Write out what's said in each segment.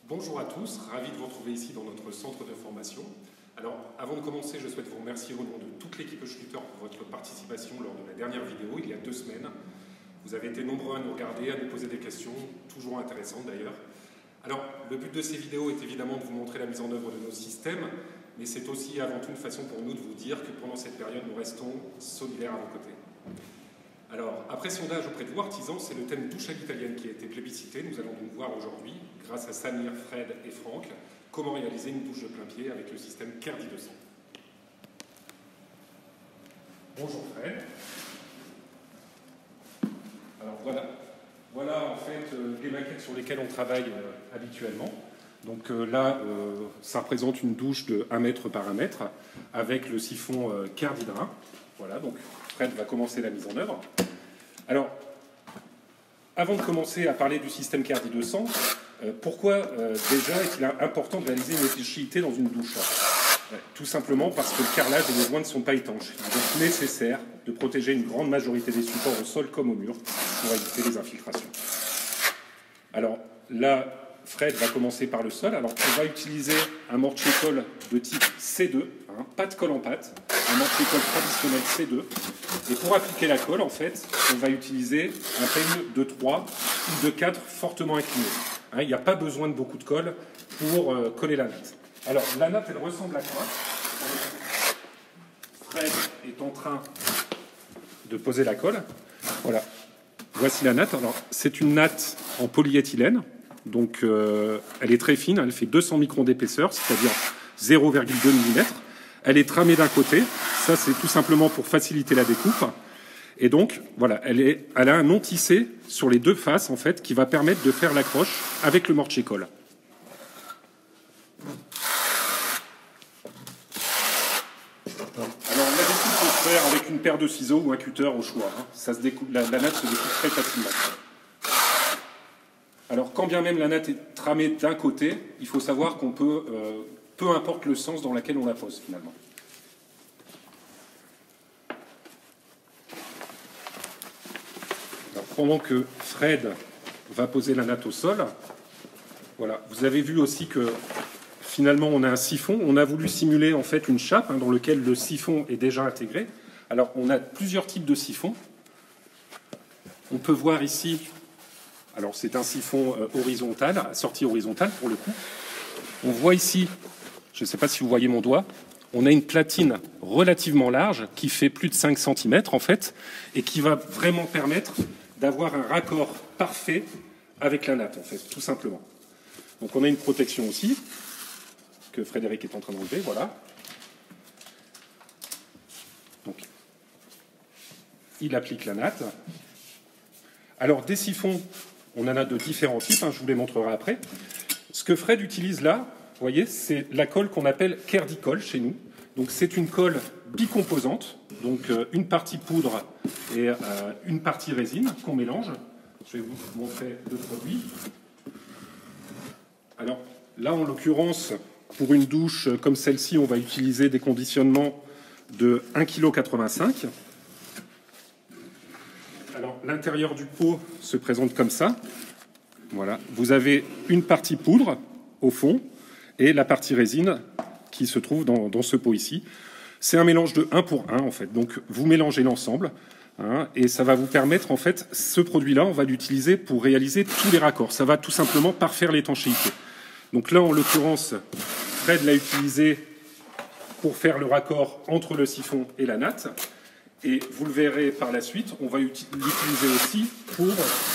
Bonjour à tous, ravi de vous retrouver ici dans notre centre de formation. Alors, avant de commencer, je souhaite vous remercier au nom de toute l'équipe Schluter pour votre participation lors de la dernière vidéo, il y a 2 semaines. Vous avez été nombreux à nous regarder, à nous poser des questions, toujours intéressantes d'ailleurs. Alors, le but de ces vidéos est évidemment de vous montrer la mise en œuvre de nos systèmes, mais c'est aussi avant tout une façon pour nous de vous dire que pendant cette période, nous restons solidaires à vos côtés. Alors, après sondage auprès de vous, artisans, c'est le thème douche à l'italienne qui a été plébiscité. Nous allons donc voir aujourd'hui, grâce à Samir, Fred et Franck, comment réaliser une douche de plein pied avec le système Kerdi 200. Bonjour Fred. Alors voilà en fait les maquettes sur lesquelles on travaille habituellement. Donc là, ça représente une douche de 1 mètre par 1 mètre avec le siphon Kerdi Drain. Voilà, donc Fred va commencer la mise en œuvre. Alors, avant de commencer à parler du système Kerdi 200, pourquoi déjà est-il important de réaliser une étanchéité dans une douche? Tout simplement parce que le carrelage et les joints ne sont pas étanches. Il est donc nécessaire de protéger une grande majorité des supports au sol comme au mur pour éviter les infiltrations. Alors là, Fred va commencer par le sol. Alors on va utiliser un mortier-colle de type C2, pas de colle en pâte, un mortier-colle traditionnel C2. Et pour appliquer la colle, en fait, on va utiliser un peigne de 3 ou de 4 fortement incliné. Il n'y a pas besoin de beaucoup de colle pour coller la natte. Alors la natte, elle ressemble à quoi? Fred est en train de poser la colle. Voilà. Voici la natte. Alors c'est une natte en polyéthylène. Donc elle est très fine, elle fait 200 microns d'épaisseur, c'est-à-dire 0,2 mm. Elle est tramée d'un côté, ça c'est tout simplement pour faciliter la découpe. Et donc voilà, elle a un non tissé sur les 2 faces en fait qui va permettre de faire l'accroche avec le mortier-colle. Alors la découpe peut se faire avec une paire de ciseaux ou un cutter au choix. Ça se découpe, la natte se découpe très facilement. Alors, quand bien même la natte est tramée d'un côté, il faut savoir qu'on peut, peu importe le sens dans lequel on la pose finalement. Alors, pendant que Fred va poser la natte au sol, voilà, vous avez vu aussi que finalement on a un siphon. On a voulu simuler en fait une chape dans laquelle le siphon est déjà intégré. Alors, on a plusieurs types de siphons. On peut voir ici. Alors c'est un siphon horizontal, sortie horizontale pour le coup. On voit ici, je ne sais pas si vous voyez mon doigt, on a une platine relativement large qui fait plus de 5 cm en fait, et qui va vraiment permettre d'avoir un raccord parfait avec la natte en fait, tout simplement. Donc on a une protection aussi, que Frédéric est en train d'enlever, voilà. Donc il applique la natte. Alors des siphons, on en a de différents types, je vous les montrerai après. Ce que Fred utilise là, vous voyez, c'est la colle qu'on appelle Kerdi colle chez nous. Donc c'est une colle bicomposante, donc une partie poudre et une partie résine qu'on mélange. Je vais vous montrer le produit. Alors là, en l'occurrence, pour une douche comme celle-ci, on va utiliser des conditionnements de 1,85 kg. Alors, l'intérieur du pot se présente comme ça. Voilà. Vous avez une partie poudre au fond et la partie résine qui se trouve dans ce pot ici. C'est un mélange de 1 pour 1 en fait. Donc, vous mélangez l'ensemble et ça va vous permettre en fait, ce produit-là, on va l'utiliser pour réaliser tous les raccords. Ça va tout simplement parfaire l'étanchéité. Donc là, en l'occurrence, Fred l'a utilisé pour faire le raccord entre le siphon et la natte. Et vous le verrez par la suite, on va l'utiliser aussi pour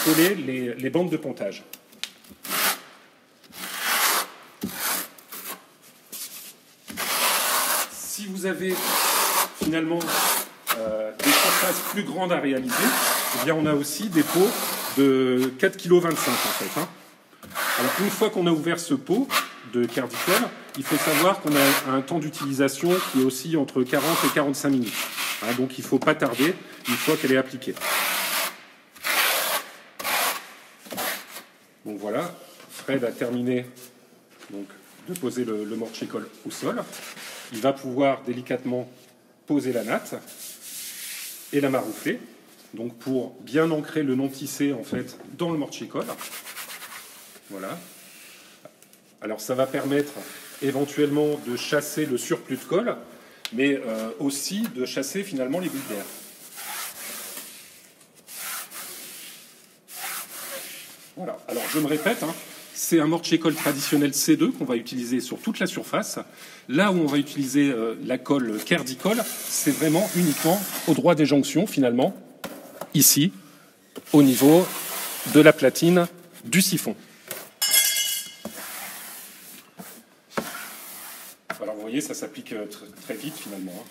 coller les bandes de pontage. Si vous avez finalement des surfaces plus grandes à réaliser, eh bien on a aussi des pots de 4,25 kg en fait. Alors une fois qu'on a ouvert ce pot de Kerdi colle, il faut savoir qu'on a un temps d'utilisation qui est aussi entre 40 et 45 minutes. Donc il ne faut pas tarder une fois qu'elle est appliquée. Donc voilà, Fred a terminé donc, de poser le mortier-colle au sol. Il va pouvoir délicatement poser la natte et la maroufler, donc pour bien ancrer le non tissé en fait dans le mortier-colle. Voilà. Alors ça va permettre éventuellement de chasser le surplus de colle, mais aussi de chasser finalement les bulles d'air. Voilà, alors je me répète, hein, c'est un mortier-colle traditionnel C2 qu'on va utiliser sur toute la surface. Là où on va utiliser la colle Kerdi-Colle, c'est vraiment uniquement au droit des jonctions finalement, ici, au niveau de la platine du siphon. Alors vous voyez, ça s'applique très vite finalement.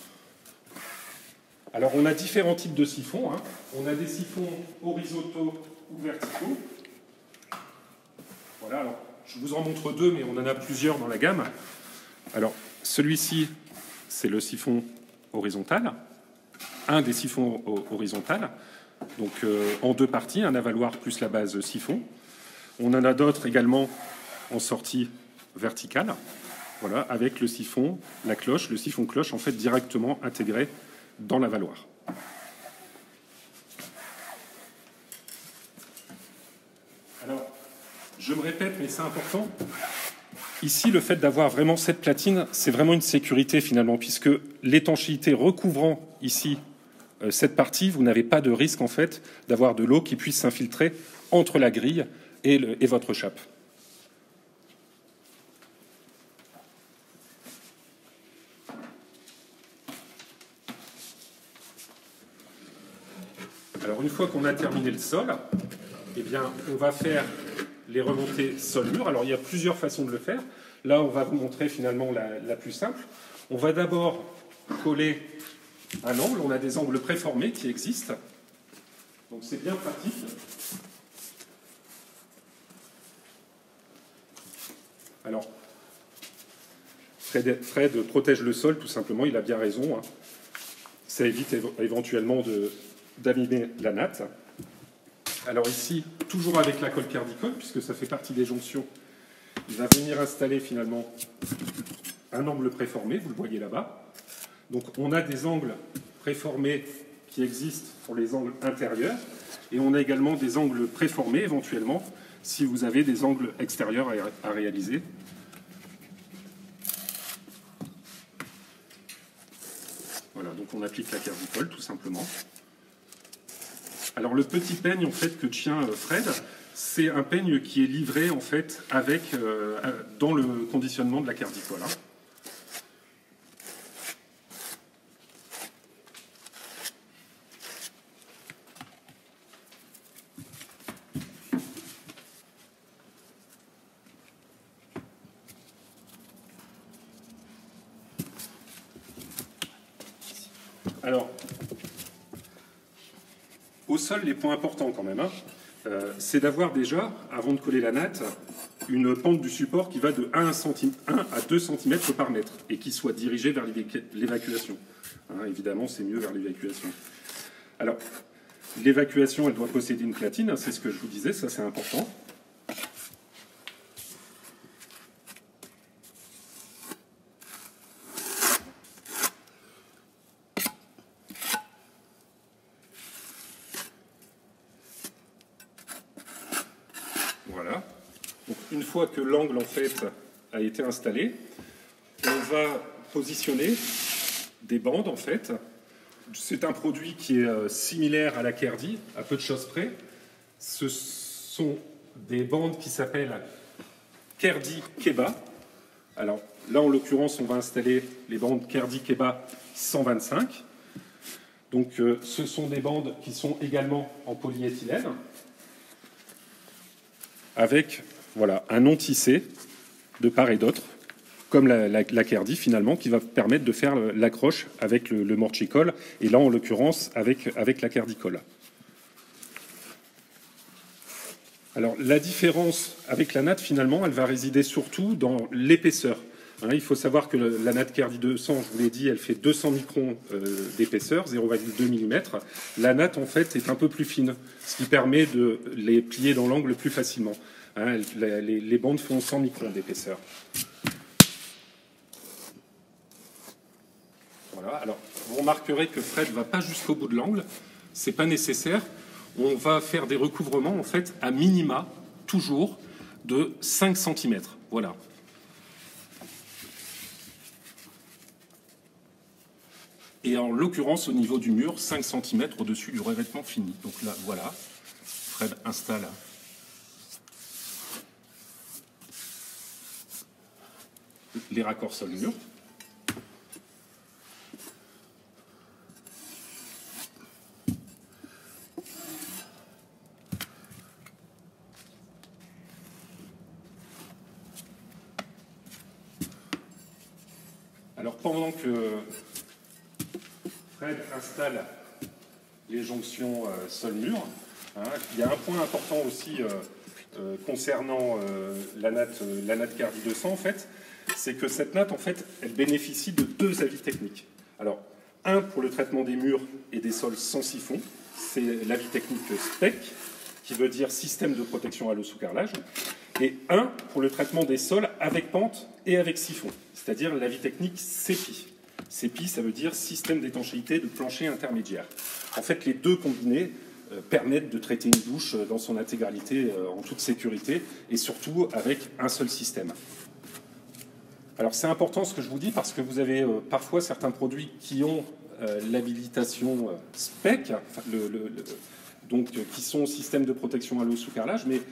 Alors on a différents types de siphons. On a des siphons horizontaux ou verticaux. Voilà, alors je vous en montre deux, mais on en a plusieurs dans la gamme. Alors celui-ci, c'est le siphon horizontal, un des siphons horizontaux, donc en deux parties, un avaloir plus la base siphon. On en a d'autres également en sortie verticale. Voilà, avec le siphon, la cloche, le siphon cloche en fait directement intégré dans l'avaloir. Alors, je me répète, mais c'est important. Ici, le fait d'avoir vraiment cette platine, c'est vraiment une sécurité finalement, puisque l'étanchéité recouvrant ici cette partie, vous n'avez pas de risque en fait d'avoir de l'eau qui puisse s'infiltrer entre la grille et votre chape. Alors une fois qu'on a terminé le sol, eh bien, on va faire les remontées sol-mur. Alors il y a plusieurs façons de le faire. Là, on va vous montrer finalement la plus simple. On va d'abord coller un angle. On a des angles préformés qui existent. Donc c'est bien pratique. Alors, Fred protège le sol, tout simplement. Il a bien raison. Hein. Ça évite éventuellement d'abîmer la natte. Alors ici, toujours avec la colle Kerdi-Colle, puisque ça fait partie des jonctions, il va venir installer finalement un angle préformé, vous le voyez là-bas. Donc on a des angles préformés qui existent pour les angles intérieurs, et on a également des angles préformés éventuellement, si vous avez des angles extérieurs à réaliser. Voilà, donc on applique la Kerdi-Colle tout simplement. Alors le petit peigne en fait que tient Fred, c'est un peigne qui est livré en fait avec dans le conditionnement de la Kerdi-Colle. Alors, au sol, les points importants quand même, c'est d'avoir déjà, avant de coller la natte, une pente du support qui va de 1 à 2 cm par mètre et qui soit dirigée vers l'évacuation. Évidemment, c'est mieux vers l'évacuation. Alors, l'évacuation, elle doit posséder une platine, c'est ce que je vous disais, ça c'est important. Voilà. Donc, une fois que l'angle en fait a été installé, on va positionner des bandes en fait. C'est un produit qui est similaire à la Kerdi, à peu de choses près. Ce sont des bandes qui s'appellent Kerdi Keba. Alors là, en l'occurrence, on va installer les bandes Kerdi Keba 125. Donc ce sont des bandes qui sont également en polyéthylène, avec voilà, un non tissé de part et d'autre, comme la Kerdi finalement, qui va permettre de faire l'accroche avec le mortier-colle, et là en l'occurrence avec la Kerdi-Colle. Alors la différence avec la natte finalement, elle va résider surtout dans l'épaisseur. Il faut savoir que la natte Kerdi 200, je vous l'ai dit, elle fait 200 microns d'épaisseur, 0,2 mm. La natte en fait est un peu plus fine, ce qui permet de les plier dans l'angle plus facilement. Les bandes font 100 microns d'épaisseur. Voilà. Alors, vous remarquerez que Fred ne va pas jusqu'au bout de l'angle, c'est pas nécessaire. On va faire des recouvrements en fait à minima, toujours, de 5 cm. Voilà. et en l'occurrence au niveau du mur, 5 cm au-dessus du revêtement fini. Donc là, voilà, Fred installe les raccords sol-mur. Alors pendant que Fred installe les jonctions sol-mur, hein, il y a un point important aussi concernant la natte Cardi 200 en fait, c'est que cette natte en fait, elle bénéficie de 2 avis techniques. Alors un pour le traitement des murs et des sols sans siphon, c'est l'avis technique SPEC, qui veut dire système de protection à l'eau sous carrelage, et un pour le traitement des sols avec pente et avec siphon, c'est-à-dire l'avis technique CEPI. CEPI, ça veut dire système d'étanchéité de plancher intermédiaire. En fait, les deux combinés permettent de traiter une douche dans son intégralité en toute sécurité et surtout avec un seul système. Alors c'est important ce que je vous dis parce que vous avez parfois certains produits qui ont l'habilitation SPEC, enfin, donc qui sont système de protection à l'eau sous carrelage, mais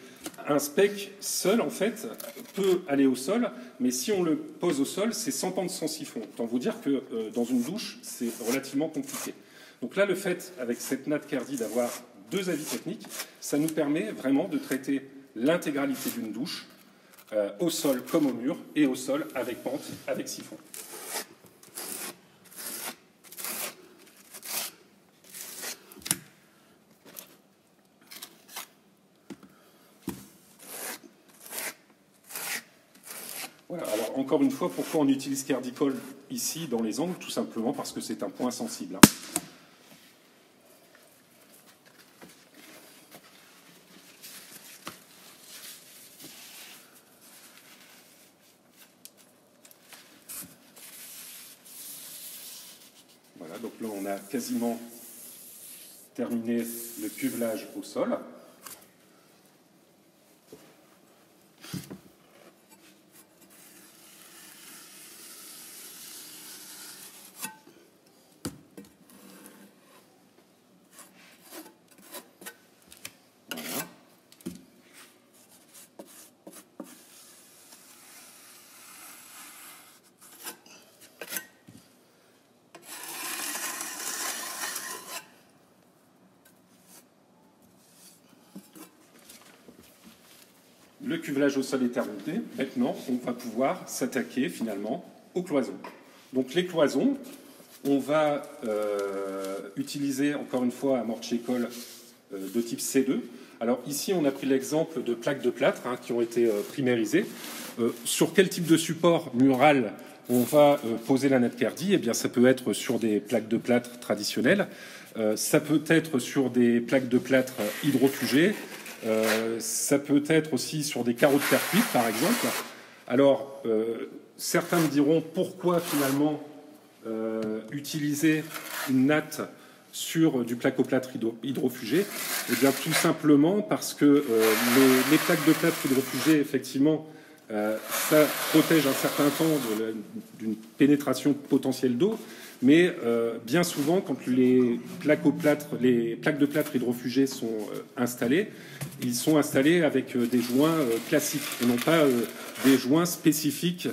un SPEC seul en fait peut aller au sol, mais si on le pose au sol, c'est sans pente, sans siphon. Autant vous dire que dans une douche, c'est relativement compliqué. Donc là, le fait avec cette natte Cardi d'avoir 2 avis techniques, ça nous permet vraiment de traiter l'intégralité d'une douche, au sol comme au mur, et au sol avec pente, avec siphon. Voilà, alors encore une fois, pourquoi on utilise Cardicol ici dans les angles? Tout simplement parce que c'est un point sensible. Hein. Voilà, donc là on a quasiment terminé le cuvelage au sol. Le cuvelage au sol est terminé. Maintenant, on va pouvoir s'attaquer finalement aux cloisons. Donc les cloisons, on va utiliser encore une fois un mortier-colle de type C2. Alors ici, on a pris l'exemple de plaques de plâtre hein, qui ont été primérisées. Sur quel type de support mural on va poser la natte Cardi? Eh bien, ça peut être sur des plaques de plâtre traditionnelles. Ça peut être sur des plaques de plâtre hydrofugées. Ça peut être aussi sur des carreaux de fer cuite, par exemple. Alors, certains me diront pourquoi finalement utiliser une natte sur du placoplâtre hydrofugé. Eh bien, tout simplement parce que les plaques de plâtre hydrofugées, effectivement, ça protège un certain temps d'une pénétration potentielle d'eau. Mais bien souvent, quand les plaques de plâtre hydrofugées sont installées, ils sont installés avec des joints classiques et non pas des joints spécifiques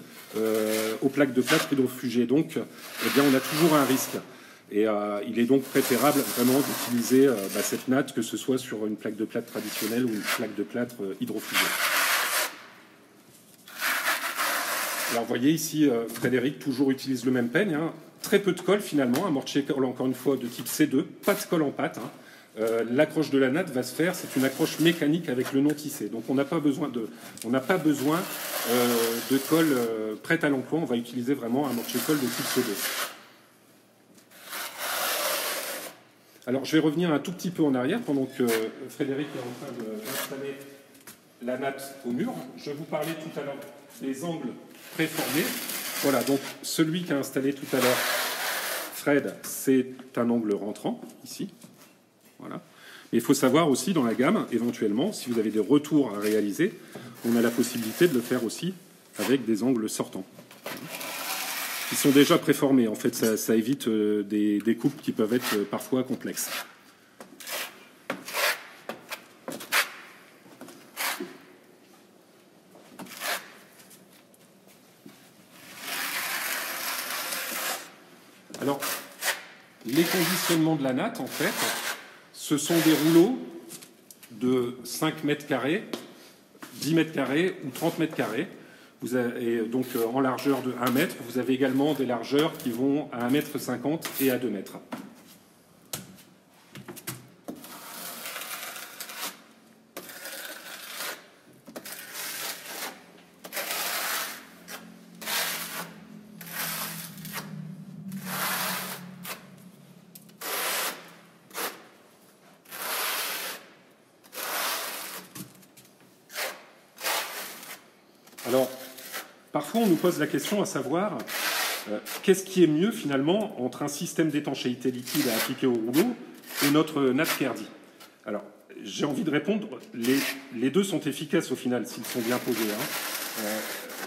aux plaques de plâtre hydrofugées. Donc, eh bien, on a toujours un risque. Et il est donc préférable vraiment d'utiliser cette natte, que ce soit sur une plaque de plâtre traditionnelle ou une plaque de plâtre hydrofugée. Alors, vous voyez ici, Frédéric toujours utilise le même peigne. Hein. Très peu de colle finalement, un mortier-colle encore une fois de type C2, pas de colle en pâte. Hein. L'accroche de la natte va se faire, c'est une accroche mécanique avec le non tissé. Donc on n'a pas besoin de colle prête à l'emploi, on va utiliser vraiment un mortier-colle de type C2. Alors je vais revenir un tout petit peu en arrière pendant que Frédéric est en train d'installer la natte au mur. Je vous parlais tout à l'heure des angles préformés. Voilà, donc celui qu'a installé tout à l'heure Fred, c'est un angle rentrant, ici. Voilà. Mais il faut savoir aussi dans la gamme, éventuellement, si vous avez des retours à réaliser, on a la possibilité de le faire aussi avec des angles sortants. qui sont déjà préformés. En fait, ça évite des coupes qui peuvent être parfois complexes. Alors, les conditionnements de la natte, en fait, ce sont des rouleaux de 5 mètres carrés, 10 mètres carrés ou 30 mètres carrés. Vous avez, donc en largeur de 1 mètre, vous avez également des largeurs qui vont à 1,50 m et à 2 mètres. Alors, parfois on nous pose la question à savoir qu'est-ce qui est mieux finalement entre un système d'étanchéité liquide à appliquer au rouleau et notre natte Kerdi. Alors, j'ai envie de répondre, les deux sont efficaces au final s'ils sont bien posés.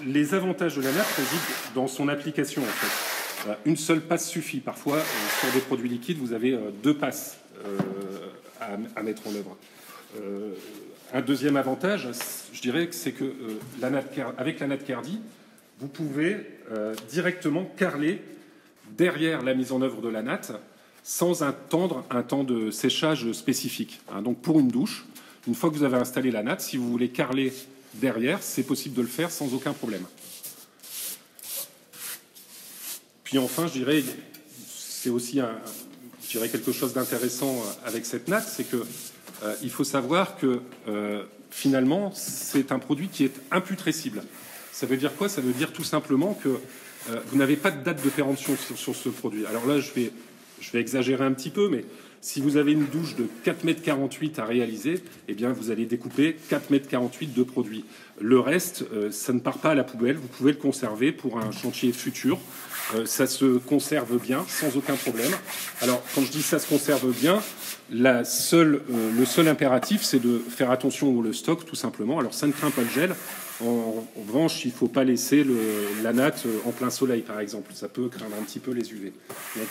Les avantages de la natte résident dans son application en fait. Une seule passe suffit. Parfois, sur des produits liquides, vous avez 2 passes à mettre en œuvre. Un deuxième avantage, je dirais, c'est que avec la natte Kerdi, vous pouvez directement carreler derrière la mise en œuvre de la natte sans attendre un temps de séchage spécifique. Donc pour une douche, une fois que vous avez installé la natte, si vous voulez carreler derrière, c'est possible de le faire sans aucun problème. Puis enfin, je dirais, c'est aussi quelque chose d'intéressant avec cette natte, c'est que il faut savoir que finalement, c'est un produit qui est imputrescible. Ça veut dire quoi? Ça veut dire tout simplement que vous n'avez pas de date de péremption sur ce produit. Alors là, je vais exagérer un petit peu, mais si vous avez une douche de 4,48 m à réaliser, eh bien, vous allez découper 4,48 m de produit. Le reste, ça ne part pas à la poubelle. Vous pouvez le conserver pour un chantier futur. Ça se conserve bien, sans aucun problème. Alors, quand je dis ça se conserve bien, le seul impératif, c'est de faire attention au stock, tout simplement. Alors, ça ne craint pas le gel. En revanche, il ne faut pas laisser la natte en plein soleil, par exemple. Ça peut craindre un petit peu les UV. Donc,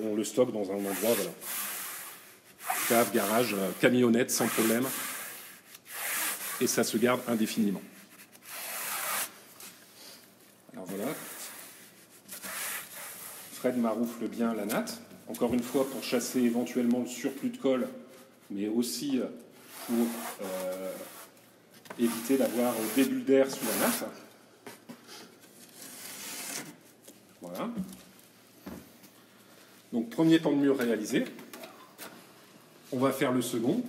on le stocke dans un endroit, voilà. Cave, garage, camionnette, sans problème. Et ça se garde indéfiniment. Alors voilà. Fred maroufle bien la natte. Encore une fois, pour chasser éventuellement le surplus de colle, mais aussi pour éviter d'avoir des bulles d'air sous la natte. Voilà. Donc, premier pan de mur réalisé. On va faire le second.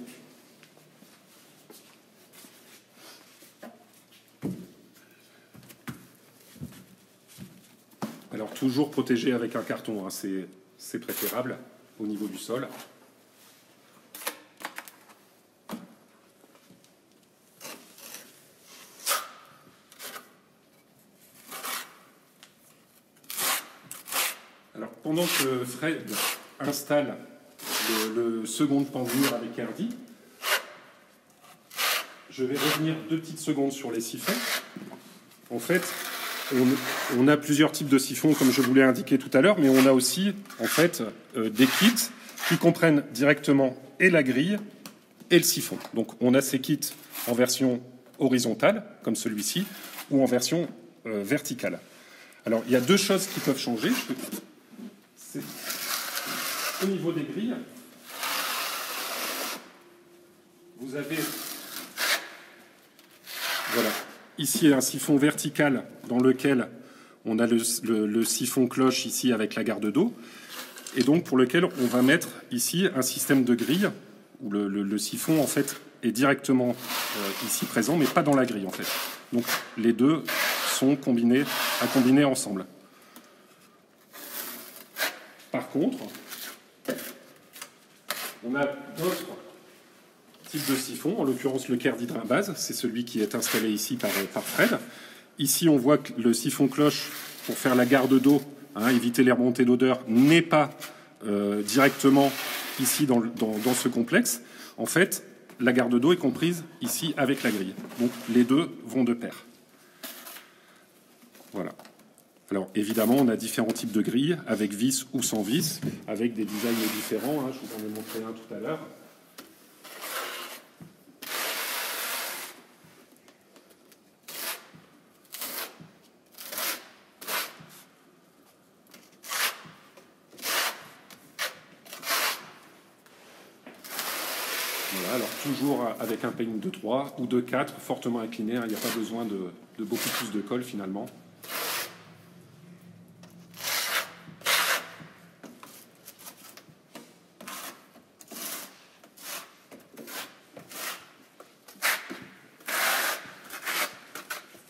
Alors, toujours protégé avec un carton, hein, c'est préférable au niveau du sol. Alors, pendant que Fred installe le second pan de mur avec Kerdi, je vais revenir 2 petites secondes sur les siphons. En fait, on a plusieurs types de siphons, comme je vous l'ai indiqué tout à l'heure, mais on a aussi, en fait, des kits qui comprennent directement et la grille et le siphon. Donc, on a ces kits en version horizontale, comme celui-ci, ou en version verticale. Alors, il y a 2 choses qui peuvent changer. C'est au niveau des grilles, vous avez, voilà, ici un siphon vertical dans lequel on a le siphon cloche ici avec la garde d'eau, et donc pour lequel on va mettre ici un système de grille où le siphon en fait est directement ici présent, mais pas dans la grille en fait. Donc les deux sont combinés ensemble. Par contre, on a d'autres types de siphons, en l'occurrence le Kerdi Drain base, c'est celui qui est installé ici par Fred. Ici, on voit que le siphon cloche, pour faire la garde d'eau, éviter les remontées d'odeur, n'est pas directement ici dans ce complexe. En fait, la garde d'eau est comprise ici avec la grille. Donc les deux vont de pair. Voilà. Alors évidemment, on a différents types de grilles, avec vis ou sans vis, avec des designs différents. Je vous en ai montré un tout à l'heure. Voilà, alors toujours avec un peigne de 3 ou de 4, fortement incliné. Il n'y a pas besoin de beaucoup plus de colle finalement.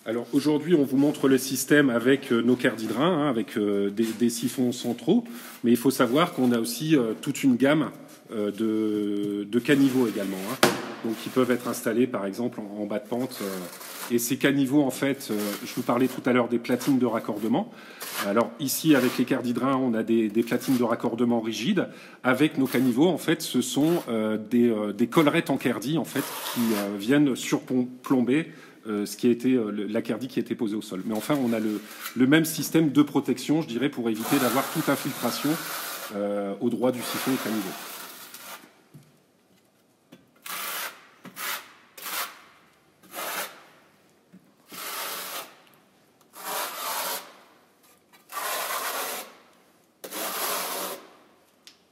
Alors aujourd'hui, on vous montre le système avec nos quarts d'hydrain, avec des siphons centraux, mais il faut savoir qu'on a aussi toute une gamme de caniveaux également, donc qui peuvent être installés par exemple en bas de pente. Et ces caniveaux, en fait, je vous parlais tout à l'heure des platines de raccordement. Alors ici, avec les quarts d'hydrain, on a des platines de raccordement rigides. Avec nos caniveaux, en fait, ce sont des collerettes en cardie, en fait, qui viennent surplomber ce qui a été la cardie qui a été posée au sol. Mais enfin, on a le même système de protection, je dirais, pour éviter d'avoir toute infiltration au droit du siphon et caniveau.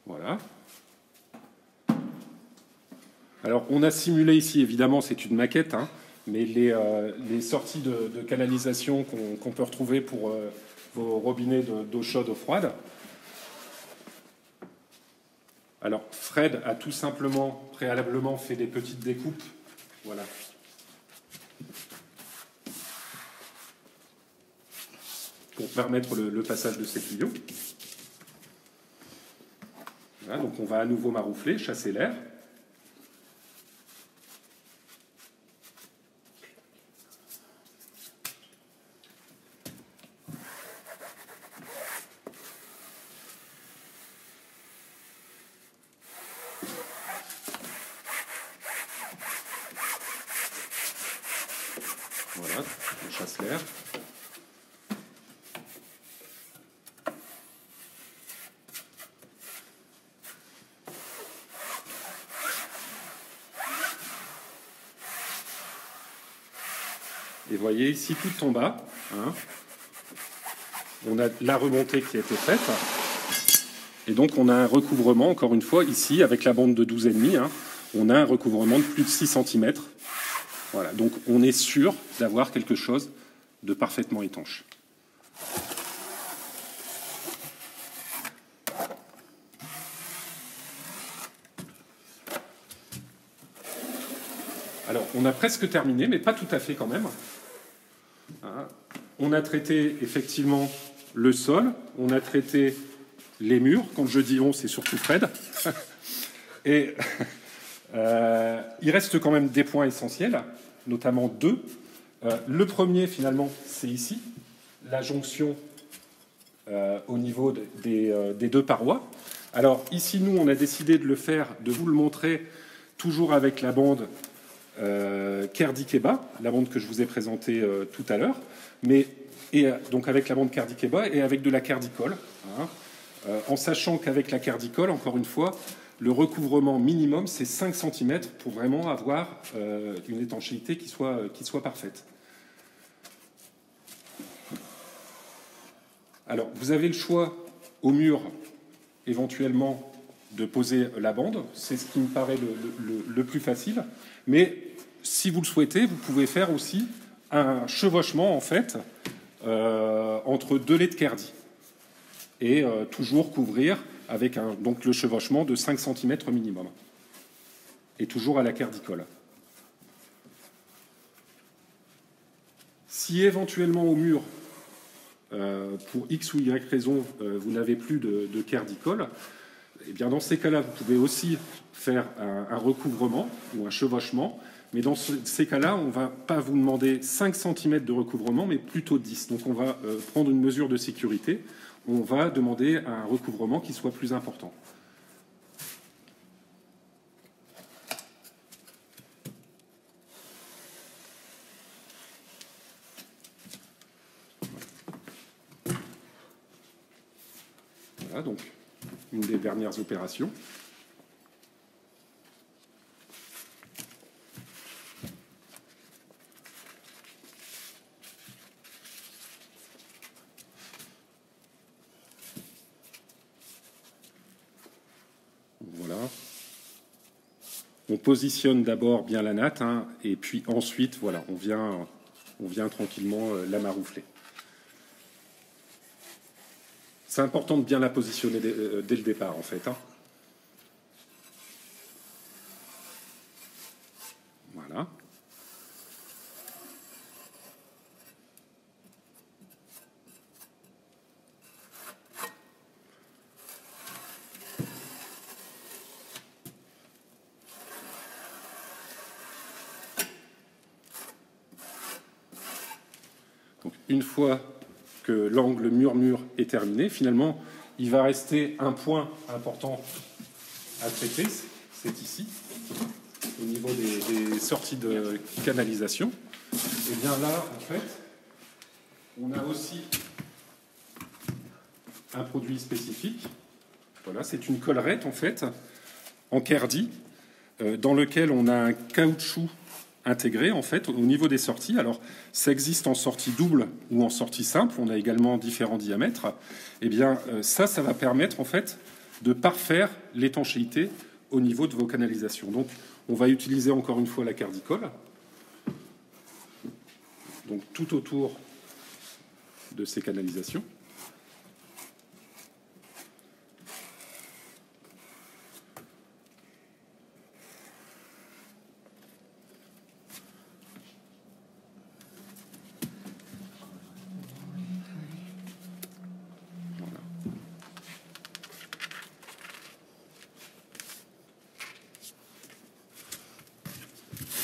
Voilà. Alors, on a simulé ici, évidemment, c'est une maquette, mais les sorties de canalisation qu'on peut retrouver pour vos robinets d'eau chaude ou froide. Alors, Fred a tout simplement, préalablement, fait des petites découpes. Voilà. Pour permettre le passage de ces tuyaux. Voilà, donc on va à nouveau maroufler, chasser l'air. Voilà, on chasse l'air. Et vous voyez ici tout en bas, on a la remontée qui a été faite. Et donc on a un recouvrement, encore une fois, ici, avec la bande de 12,5, on a un recouvrement de plus de 6 cm. Voilà, donc on est sûr d'avoir quelque chose de parfaitement étanche. Alors, on a presque terminé, mais pas tout à fait quand même. On a traité effectivement le sol, on a traité les murs. Quand je dis on, c'est surtout Fred. Et il reste quand même des points essentiels, notamment deux. Le premier, finalement, c'est ici, la jonction au niveau des deux parois. Alors ici, nous, on a décidé de le faire, de vous le montrer, toujours avec la bande Kerdi-Keba, la bande que je vous ai présentée tout à l'heure, donc avec la bande Kerdi-Keba et avec de la cardicole, en sachant qu'avec la cardicole, encore une fois, le recouvrement minimum, c'est 5 cm pour vraiment avoir une étanchéité qui soit parfaite. Alors, vous avez le choix au mur, éventuellement, de poser la bande. C'est ce qui me paraît le plus facile. Mais si vous le souhaitez, vous pouvez faire aussi un chevauchement, en fait, entre deux laits de Kerdi. Et toujours couvrir avec donc le chevauchement de 5 cm minimum. Et toujours à la cardicole. Si éventuellement au mur, pour X ou Y raison, vous n'avez plus de cardicole, eh bien dans ces cas-là, vous pouvez aussi faire un recouvrement ou un chevauchement. Mais dans ces cas-là, on ne va pas vous demander 5 cm de recouvrement, mais plutôt 10. Donc on va prendre une mesure de sécurité. On va demander un recouvrement qui soit plus important. Voilà, donc une des dernières opérations. Voilà. On positionne d'abord bien la natte, hein, et puis ensuite, voilà, on vient tranquillement la maroufler. C'est important de bien la positionner dès le départ, en fait. Hein. Voilà. Donc, une fois que l'angle mur-mur est terminé, finalement, il va rester un point important à traiter, c'est ici, au niveau des sorties de canalisation. Et bien là, en fait, on a aussi un produit spécifique. Voilà, c'est une collerette, en fait, en Kerdi, dans lequel on a un caoutchouc intégré en fait au niveau des sorties. Alors ça existe en sortie double ou en sortie simple, on a également différents diamètres. Et bien ça va permettre en fait de parfaire l'étanchéité au niveau de vos canalisations. Donc on va utiliser encore une fois la cardicole, donc tout autour de ces canalisations.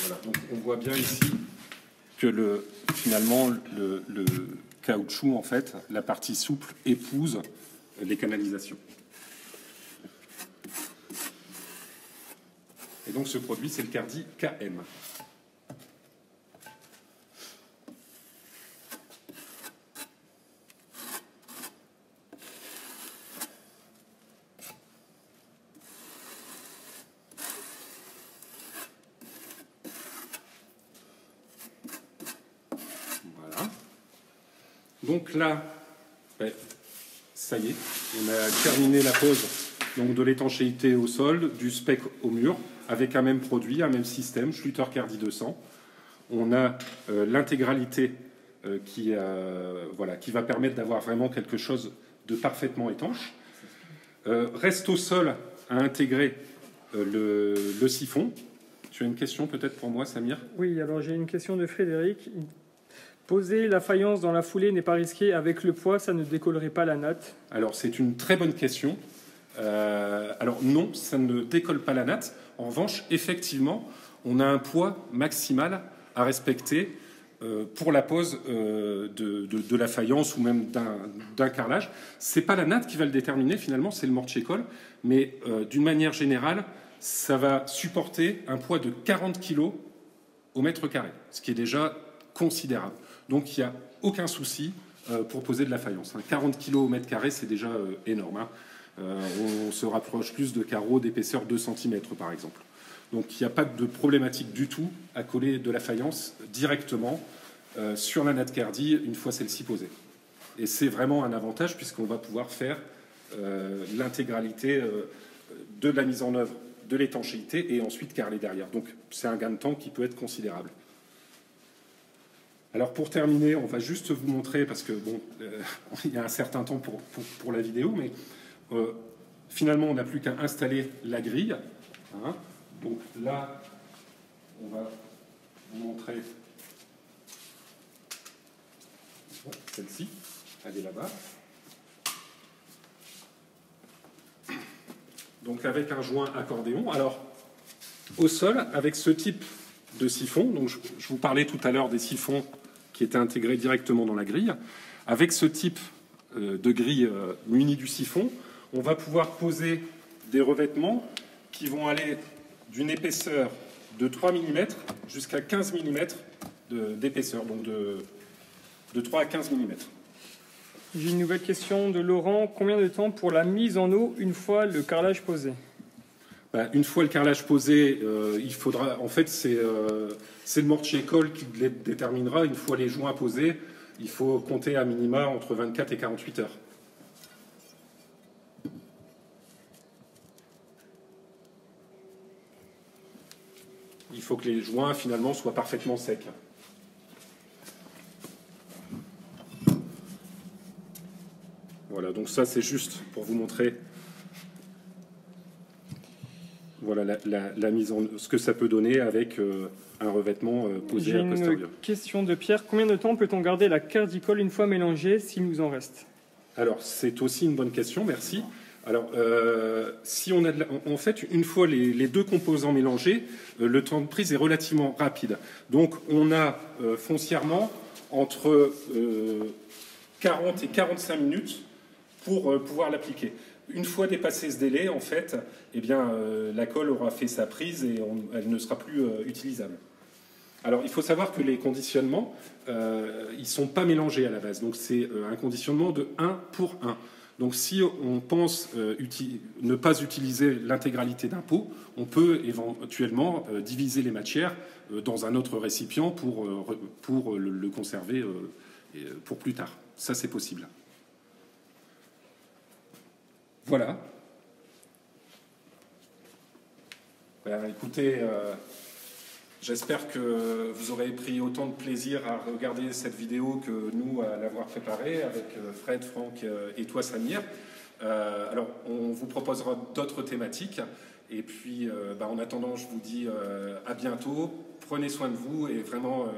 Voilà, donc on voit bien ici que finalement le caoutchouc, en fait, la partie souple épouse les canalisations. Et donc ce produit, c'est le Kerdi KM. Donc là, ça y est, on a terminé la pose donc, de l'étanchéité au sol, du spec au mur, avec un même produit, un même système, Schluter Kerdi 200. On a l'intégralité qui va permettre d'avoir vraiment quelque chose de parfaitement étanche. Reste au sol à intégrer le siphon. Tu as une question peut-être pour moi, Samir? Oui, alors j'ai une question de Frédéric. Poser la faïence dans la foulée n'est pas risqué. Avec le poids, ça ne décollerait pas la natte? Alors, c'est une très bonne question. Alors, non, ça ne décolle pas la natte. En revanche, effectivement, on a un poids maximal à respecter pour la pose de la faïence ou même d'un carrelage. Ce n'est pas la natte qui va le déterminer, finalement, c'est le mortier-colle. Mais d'une manière générale, ça va supporter un poids de 40 kg au mètre carré, ce qui est déjà considérable. Donc il n'y a aucun souci pour poser de la faïence. 40 kg au mètre carré, c'est déjà énorme. Hein. On se rapproche plus de carreaux d'épaisseur 2 cm par exemple. Donc il n'y a pas de problématique du tout à coller de la faïence directement sur la natte Kerdi une fois celle-ci posée. Et c'est vraiment un avantage puisqu'on va pouvoir faire l'intégralité de la mise en œuvre de l'étanchéité et ensuite carreler derrière. Donc c'est un gain de temps qui peut être considérable. Alors pour terminer, on va juste vous montrer, parce que bon, il y a un certain temps pour la vidéo, mais finalement on n'a plus qu'à installer la grille. Hein. Donc là, on va vous montrer celle-ci, elle est là-bas. Donc avec un joint accordéon. Alors au sol, avec ce type de siphon, donc je vous parlais tout à l'heure des siphons qui étaient intégrés directement dans la grille. Avec ce type de grille munie du siphon, on va pouvoir poser des revêtements qui vont aller d'une épaisseur de 3 mm jusqu'à 15 mm d'épaisseur, donc de 3 à 15 mm. J'ai une nouvelle question de Laurent. Combien de temps pour la mise en eau une fois le carrelage posé? Une fois le carrelage posé, il faudra. En fait, c'est le mortier colle qui déterminera. Une fois les joints posés, il faut compter à minima entre 24 et 48 heures. Il faut que les joints finalement soient parfaitement secs. Voilà, donc ça c'est juste pour vous montrer. Voilà la mise en ce que ça peut donner avec un revêtement posé à posteriori. J'ai une question de Pierre. Combien de temps peut-on garder la cardicole une fois mélangée s'il nous en reste? Alors c'est aussi une bonne question, merci. Alors si on a en fait une fois les deux composants mélangés, le temps de prise est relativement rapide. Donc on a foncièrement entre 40 et 45 minutes pour pouvoir l'appliquer. Une fois dépassé ce délai, en fait, eh bien, la colle aura fait sa prise et elle ne sera plus utilisable. Alors, il faut savoir que les conditionnements, ils ne sont pas mélangés à la base. Donc, c'est un conditionnement de 1 pour 1. Donc, si on pense ne pas utiliser l'intégralité d'un pot, on peut éventuellement diviser les matières dans un autre récipient pour le conserver pour plus tard. Ça, c'est possible. Voilà. Écoutez, j'espère que vous aurez pris autant de plaisir à regarder cette vidéo que nous à l'avoir préparée avec Fred, Franck et toi, Samir. Alors, on vous proposera d'autres thématiques. Et puis, en attendant, je vous dis à bientôt. Prenez soin de vous et vraiment...